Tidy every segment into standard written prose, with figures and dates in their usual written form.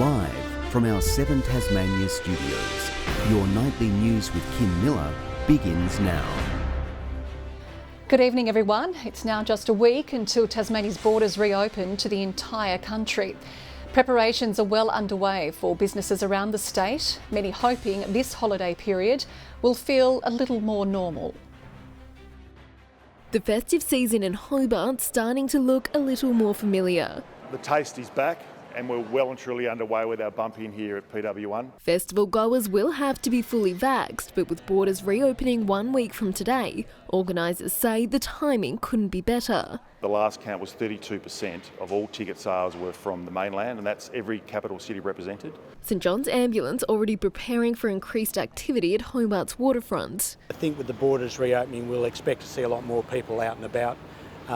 Live from our 7 Tasmania studios, your nightly news with Kim Miller begins now. Good evening, everyone. It's now just a week until Tasmania's borders reopen to the entire country. Preparations are well underway for businesses around the state, many hoping this holiday period will feel a little more normal. The festive season in Hobart's starting to look a little more familiar. The taste is back and we're well and truly underway with our bump in here at PW1. Festival goers will have to be fully vaxxed, but with borders reopening 1 week from today, organisers say the timing couldn't be better. The last count was 32% of all ticket sales were from the mainland, and that's every capital city represented. St John's Ambulance already preparing for increased activity at Hobart's waterfront. I think with the borders reopening, we'll expect to see a lot more people out and about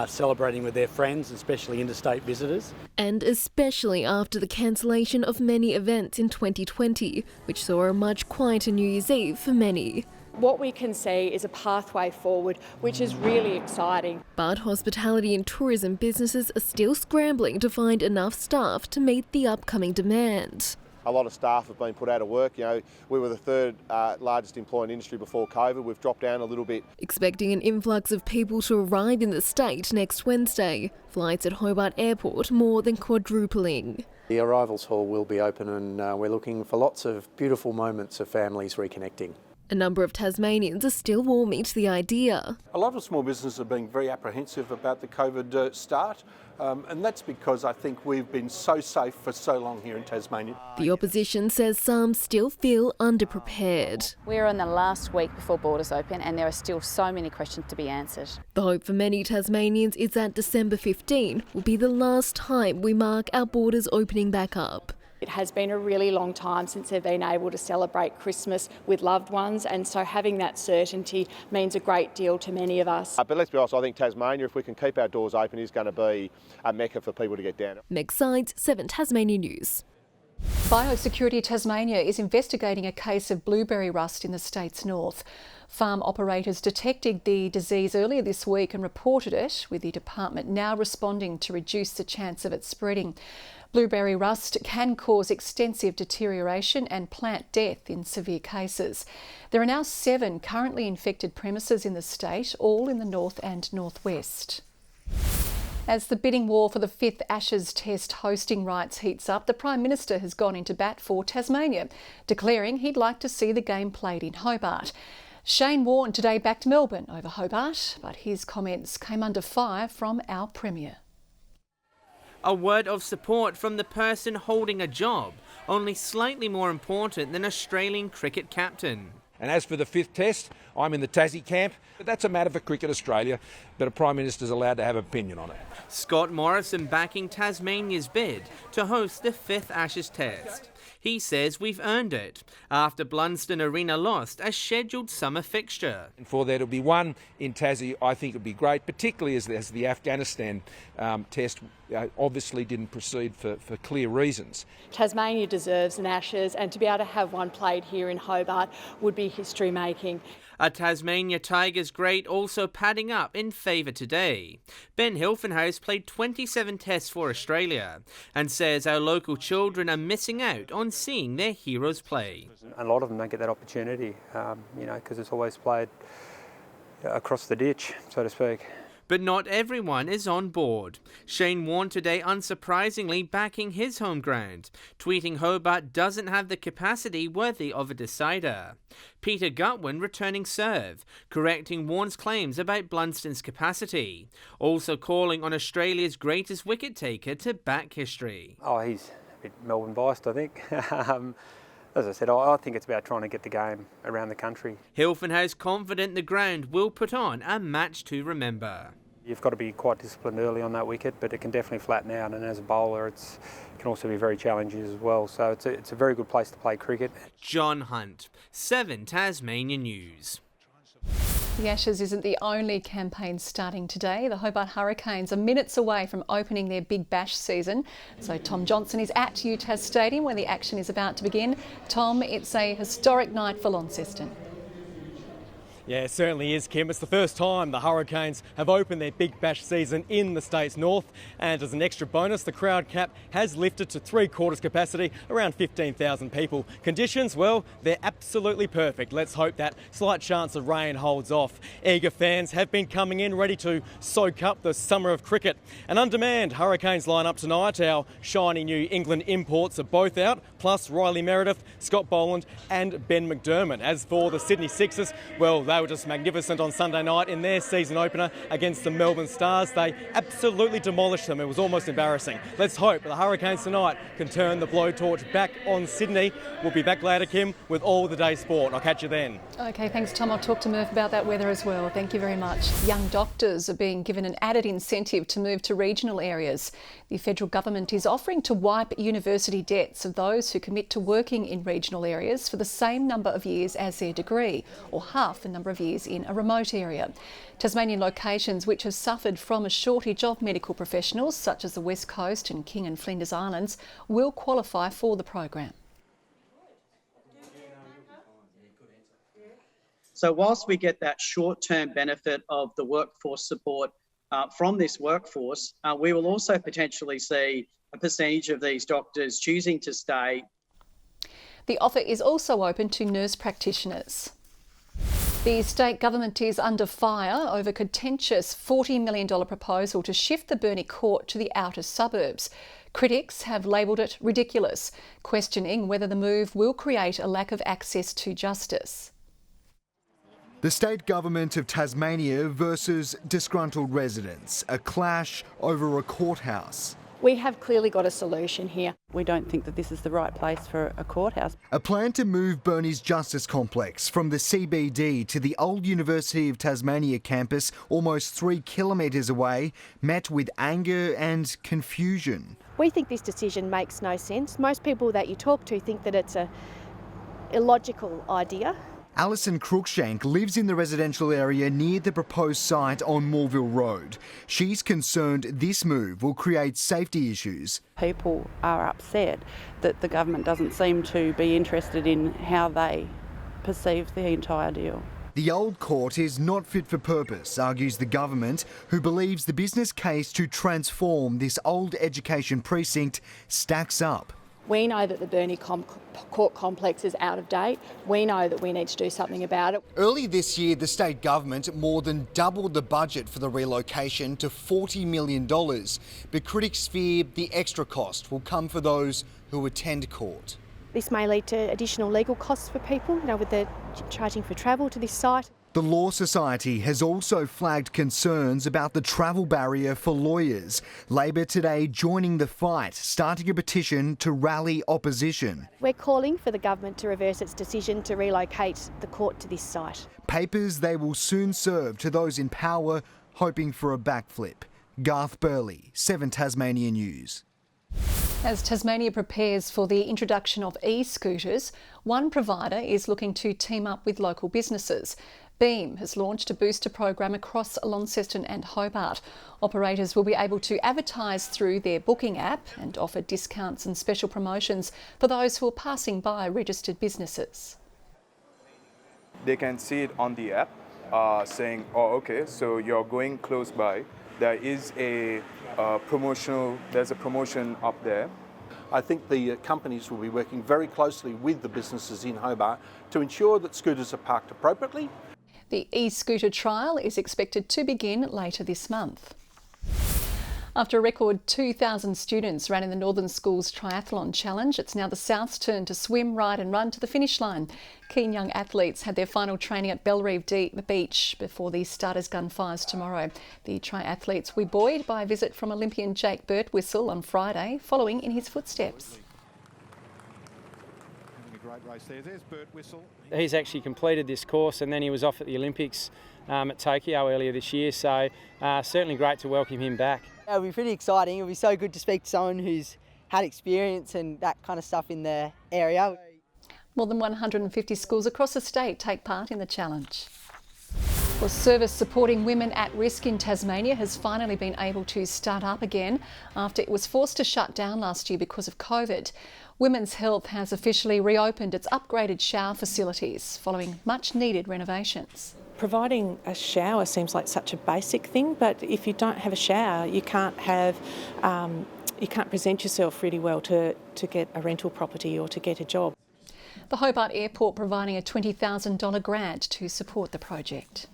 celebrating with their friends, especially interstate visitors. And especially after the cancellation of many events in 2020, which saw a much quieter New Year's Eve for many. What we can see is a pathway forward, which is really exciting. But hospitality and tourism businesses are still scrambling to find enough staff to meet the upcoming demand. A lot of staff have been put out of work. You know, we were the third largest employer in industry before COVID. We've dropped down a little bit. Expecting an influx of people to arrive in the state next Wednesday. Flights at Hobart Airport more than quadrupling. The arrivals hall will be open and we're looking for lots of beautiful moments of families reconnecting. A number of Tasmanians are still warming to the idea. A lot of small businesses are being very apprehensive about the COVID start, and that's because I think we've been so safe for so long here in Tasmania. The opposition says some still feel underprepared. We're in the last week before borders open and there are still so many questions to be answered. The hope for many Tasmanians is that December 15 will be the last time we mark our borders opening back up. It has been a really long time since they've been able to celebrate Christmas with loved ones, and so having that certainty means a great deal to many of us. But let's be honest, I think Tasmania, if we can keep our doors open, is going to be a mecca for people to get down. Meg Sides, 7 Tasmania News. Biosecurity Tasmania is investigating a case of blueberry rust in the state's north. Farm operators detected the disease earlier this week and reported it, with the department now responding to reduce the chance of it spreading. Blueberry rust can cause extensive deterioration and plant death in severe cases. There are now 7 currently infected premises in the state, all in the north and northwest. As the bidding war for the 5th Ashes Test hosting rights heats up, the Prime Minister has gone into bat for Tasmania, declaring he'd like to see the game played in Hobart. Shane Warne today backed Melbourne over Hobart, but his comments came under fire from our Premier. A word of support from the person holding a job, only slightly more important than Australian cricket captain. And as for the 5th Test, I'm in the Tassie camp. That's a matter for Cricket Australia, but a Prime Minister's allowed to have an opinion on it. Scott Morrison backing Tasmania's bid to host the 5th Ashes Test. He says we've earned it after Blunston Arena lost a scheduled summer fixture. And for there to be one in Tassie, I think it would be great, particularly as the Afghanistan test obviously didn't proceed for clear reasons. Tasmania deserves an Ashes, and to be able to have one played here in Hobart would be history making. A Tasmania Tigers great also padding up in favour today. Ben Hilfenhaus played 27 tests for Australia and says our local children are missing out on seeing their heroes play. A lot of them don't get that opportunity, because it's always played across the ditch, so to speak. But not everyone is on board. Shane Warne today unsurprisingly backing his home ground, tweeting Hobart doesn't have the capacity worthy of a decider. Peter Gutwin returning serve, correcting Warne's claims about Blunston's capacity, also calling on Australia's greatest wicket taker to back history. Oh, he's a bit Melbourne biased, I think. As I said, I think it's about trying to get the game around the country. Hilfenhaus confident the ground will put on a match to remember. You've got to be quite disciplined early on that wicket, but it can definitely flatten out, and as a bowler it can also be very challenging as well. So it's a very good place to play cricket. John Hunt, 7 Tasmania News. The Ashes isn't the only campaign starting today. The Hobart Hurricanes are minutes away from opening their Big Bash season. So Tom Johnson is at UTAS Stadium where the action is about to begin. Tom, it's a historic night for Launceston. Yeah, it certainly is, Kim. It's the first time the Hurricanes have opened their Big Bash season in the state's north, and as an extra bonus, the crowd cap has lifted to 3/4 capacity, around 15,000 people. Conditions, well, they're absolutely perfect. Let's hope that slight chance of rain holds off. Eager fans have been coming in ready to soak up the summer of cricket. And on demand, Hurricanes line up tonight. Our shiny New England imports are both out, plus Riley Meredith, Scott Boland and Ben McDermott. As for the Sydney Sixers, well, they were just magnificent on Sunday night in their season opener against the Melbourne Stars. They absolutely demolished them. It was almost embarrassing. Let's hope the Hurricanes tonight can turn the blowtorch back on Sydney. We'll be back later, Kim, with all the day's sport. I'll catch you then. OK, thanks, Tom. I'll talk to Murph about that weather as well. Thank you very much. Young doctors are being given an added incentive to move to regional areas. The federal government is offering to wipe university debts of those who commit to working in regional areas for the same number of years as their degree, or half the number of years in a remote area. Tasmanian locations which have suffered from a shortage of medical professionals, such as the West Coast and King and Flinders Islands, will qualify for the program. So whilst we get that short-term benefit of the workforce support from this workforce, we will also potentially see a percentage of these doctors choosing to stay. The offer is also open to nurse practitioners. The state government is under fire over contentious $40 million proposal to shift the Burnie Court to the outer suburbs. Critics have labelled it ridiculous, questioning whether the move will create a lack of access to justice. The state government of Tasmania versus disgruntled residents, a clash over a courthouse. We have clearly got a solution here. We don't think that this is the right place for a courthouse. A plan to move Burnie's Justice Complex from the CBD to the old University of Tasmania campus, almost 3 kilometres away, met with anger and confusion. We think this decision makes no sense. Most people that you talk to think that it's an illogical idea. Alison Cruikshank lives in the residential area near the proposed site on Moorville Road. She's concerned this move will create safety issues. People are upset that the government doesn't seem to be interested in how they perceive the entire deal. The old court is not fit for purpose, argues the government, who believes the business case to transform this old education precinct stacks up. We know that the Burnie Court complex is out of date. We know that we need to do something about it. Early this year, the state government more than doubled the budget for the relocation to $40 million. But critics fear the extra cost will come for those who attend court. This may lead to additional legal costs for people, with the charging for travel to this site. The Law Society has also flagged concerns about the travel barrier for lawyers. Labor today joining the fight, starting a petition to rally opposition. We're calling for the government to reverse its decision to relocate the court to this site. Papers they will soon serve to those in power hoping for a backflip. Garth Burley, 7 Tasmania News. As Tasmania prepares for the introduction of e-scooters, one provider is looking to team up with local businesses. Beam has launched a booster program across Launceston and Hobart. Operators will be able to advertise through their booking app and offer discounts and special promotions for those who are passing by registered businesses. They can see it on the app saying, oh, okay, so you're going close by. There is there's a promotion up there. I think the companies will be working very closely with the businesses in Hobart to ensure that scooters are parked appropriately. The e-scooter trial is expected to begin later this month. After a record 2,000 students ran in the Northern Schools Triathlon Challenge, it's now the South's turn to swim, ride and run to the finish line. Keen young athletes had their final training at Bellerive Beach before the starters gun fires tomorrow. The triathletes were buoyed by a visit from Olympian Jake Birtwistle on Friday, following in his footsteps. He's actually completed this course and then he was off at the Olympics at Tokyo earlier this year, so certainly great to welcome him back. It'll be pretty exciting. It'll be so good to speak to someone who's had experience and that kind of stuff in the area. More than 150 schools across the state take part in the challenge. Well, service supporting women at risk in Tasmania has finally been able to start up again after it was forced to shut down last year because of COVID. Women's Health has officially reopened its upgraded shower facilities following much needed renovations. providing a shower seems like such a basic thing, but if you don't have a shower, you can't present yourself really well to get a rental property or to get a job. The Hobart Airport providing a $20,000 grant to support the project.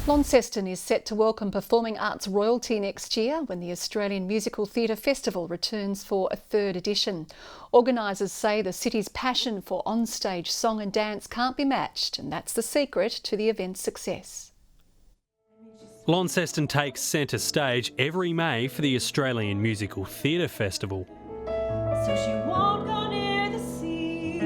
Launceston is set to welcome performing arts royalty next year when the Australian Musical Theatre Festival returns for a third edition. Organisers say the city's passion for onstage song and dance can't be matched, and that's the secret to the event's success. Launceston takes centre stage every May for the Australian Musical Theatre Festival. So she won't go near the sea.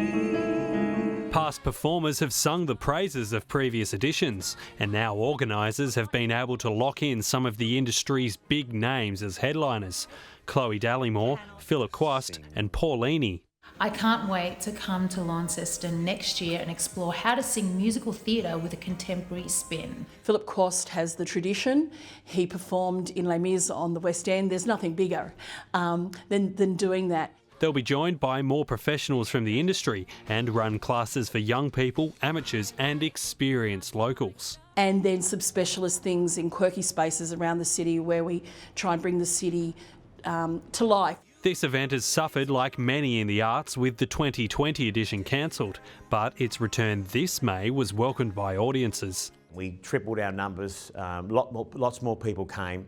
Past performers have sung the praises of previous editions, and now organisers have been able to lock in some of the industry's big names as headliners: Chloe Dallymore, Philip Quast and Paulini. I can't wait to come to Launceston next year and explore how to sing musical theatre with a contemporary spin. Philip Quast has the tradition. He performed in Les Mis on the West End. There's nothing bigger than doing that. They'll be joined by more professionals from the industry and run classes for young people, amateurs and experienced locals. And then some specialist things in quirky spaces around the city where we try and bring the city to life. This event has suffered like many in the arts with the 2020 edition cancelled, but its return this May was welcomed by audiences. We tripled our numbers, lots more people came.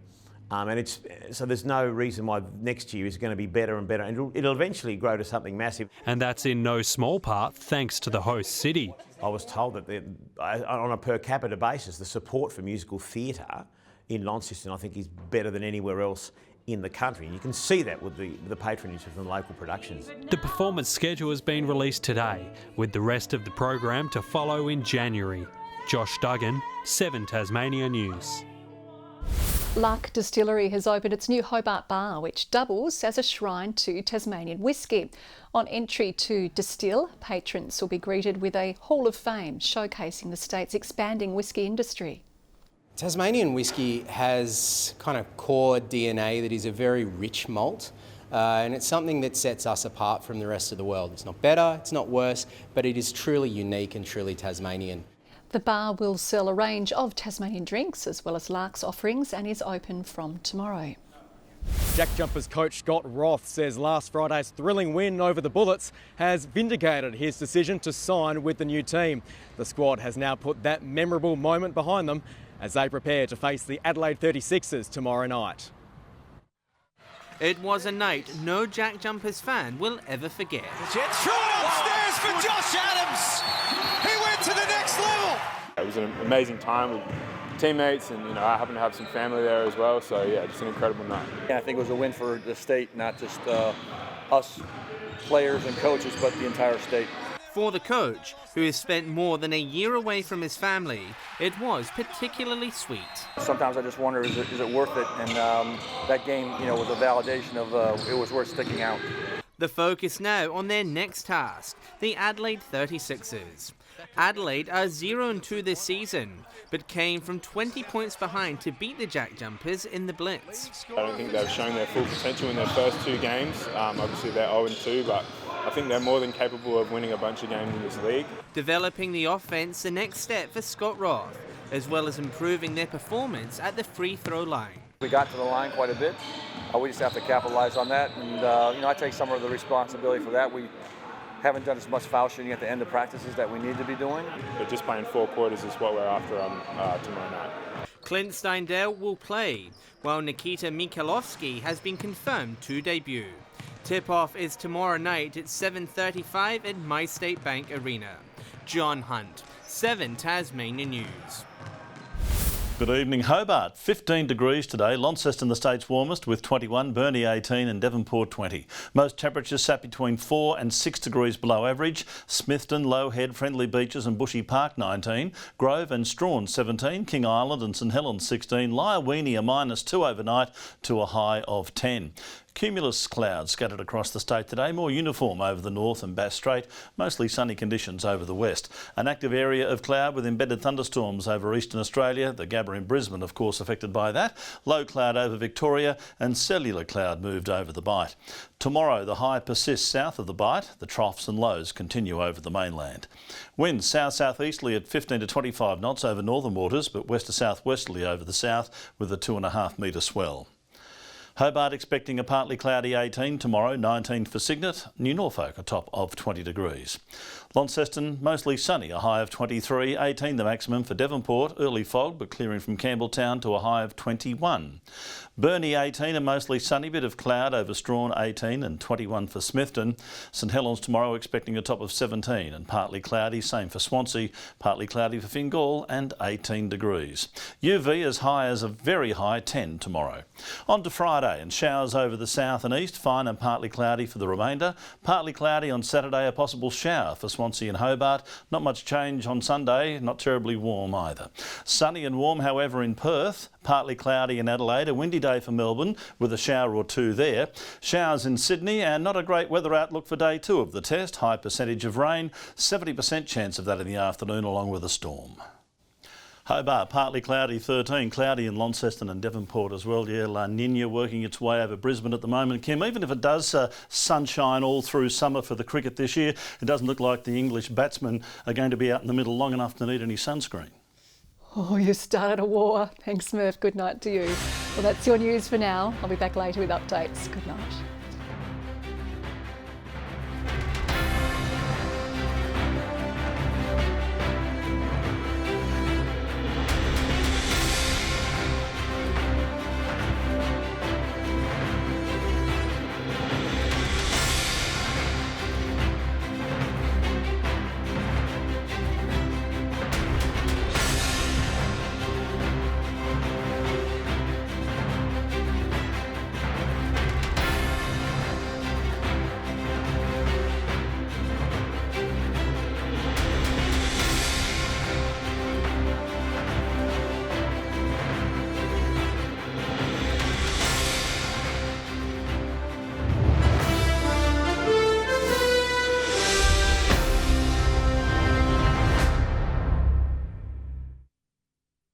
So there's no reason why next year is going to be better and better, and it'll eventually grow to something massive. And that's in no small part thanks to the host city. I was told that on a per capita basis, the support for musical theatre in Launceston, I think, is better than anywhere else in the country. And you can see that with the patronage from local productions. The performance schedule has been released today, with the rest of the program to follow in January. Josh Duggan, 7 Tasmania News. Luck Distillery has opened its new Hobart bar, which doubles as a shrine to Tasmanian whisky. On entry to Distill, patrons will be greeted with a Hall of Fame showcasing the state's expanding whisky industry. Tasmanian whisky has kind of core DNA that is a very rich malt, and it's something that sets us apart from the rest of the world. It's not better, it's not worse, but it is truly unique and truly Tasmanian. The bar will sell a range of Tasmanian drinks as well as Lark's offerings and is open from tomorrow. Jack Jumpers coach Scott Roth says last Friday's thrilling win over the Bullets has vindicated his decision to sign with the new team. The squad has now put that memorable moment behind them as they prepare to face the Adelaide 36ers tomorrow night. It was a night no Jack Jumpers fan will ever forget. Jet through upstairs for Josh Adams. He went to the next level. It was an amazing time with teammates, and I happen to have some family there as well. So yeah, just an incredible night. Yeah, I think it was a win for the state, not just us players and coaches, but the entire state. For the coach, who has spent more than a year away from his family, it was particularly sweet. Sometimes I just wonder, is it worth it? And that game, was a validation of it was worth sticking out. The focus now on their next task, the Adelaide 36ers. Adelaide are 0-2 this season, but came from 20 points behind to beat the Jack Jumpers in the Blitz. I don't think they've shown their full potential in their first two games. Obviously they're 0-2, but I think they're more than capable of winning a bunch of games in this league. Developing the offence, the next step for Scott Roth, as well as improving their performance at the free throw line. We got to the line quite a bit. We just have to capitalize on that, and I take some of the responsibility for that. We haven't done as much foul shooting at the end of practices that we need to be doing. But just playing 4 quarters is what we're after tomorrow night. Clint Steindale will play, while Nikita Mikalovsky has been confirmed to debut. Tip-off is tomorrow night at 7:35 at My State Bank Arena. John Hunt, 7 Tasmania News. Good evening, Hobart. 15 degrees today. Launceston the state's warmest with 21, Burnie 18 and Devonport 20. Most temperatures sat between 4 and 6 degrees below average. Smithton, Low Head, Friendly Beaches and Bushy Park 19. Grove and Strawn 17. King Island and St Helens 16. Lyawini a -2 overnight to a high of 10. Cumulus clouds scattered across the state today, more uniform over the north and Bass Strait, mostly sunny conditions over the west. An active area of cloud with embedded thunderstorms over eastern Australia, the Gabba in Brisbane of course affected by that, low cloud over Victoria and cellular cloud moved over the Bight. Tomorrow the high persists south of the Bight, the troughs and lows continue over the mainland. Winds south-southeasterly at 15 to 25 knots over northern waters, but west to southwesterly over the south with a 2.5 metre swell. Hobart expecting a partly cloudy 18 tomorrow, 19 for Cygnet. New Norfolk a top of 20 degrees. Launceston mostly sunny, a high of 23, 18 the maximum for Devonport. Early fog but clearing from Campbelltown to a high of 21. Burnie 18, a mostly sunny bit of cloud over Strawn 18 and 21 for Smithton. St Helens tomorrow expecting a top of 17 and partly cloudy, same for Swansea, partly cloudy for Fingal and 18 degrees. UV as high as a very high 10 tomorrow. On to Friday and showers over the south and east, fine and partly cloudy for the remainder. Partly cloudy on Saturday, a possible shower for Swansea and Hobart. Not much change on Sunday, not terribly warm either. Sunny and warm however in Perth, partly cloudy in Adelaide, a windy day for Melbourne with a shower or two there. Showers in Sydney and not a great weather outlook for day 2 of the test. High percentage of rain, 70% chance of that in the afternoon along with a storm. Hobart, partly cloudy 13, cloudy in Launceston and Devonport as well. Yeah, La Nina working its way over Brisbane at the moment. Kim, even if it does sunshine all through summer for the cricket this year, it doesn't look like the English batsmen are going to be out in the middle long enough to need any sunscreen. Oh, you started a war. Thanks, Murph. Good night to you. Well, that's your news for now. I'll be back later with updates. Good night.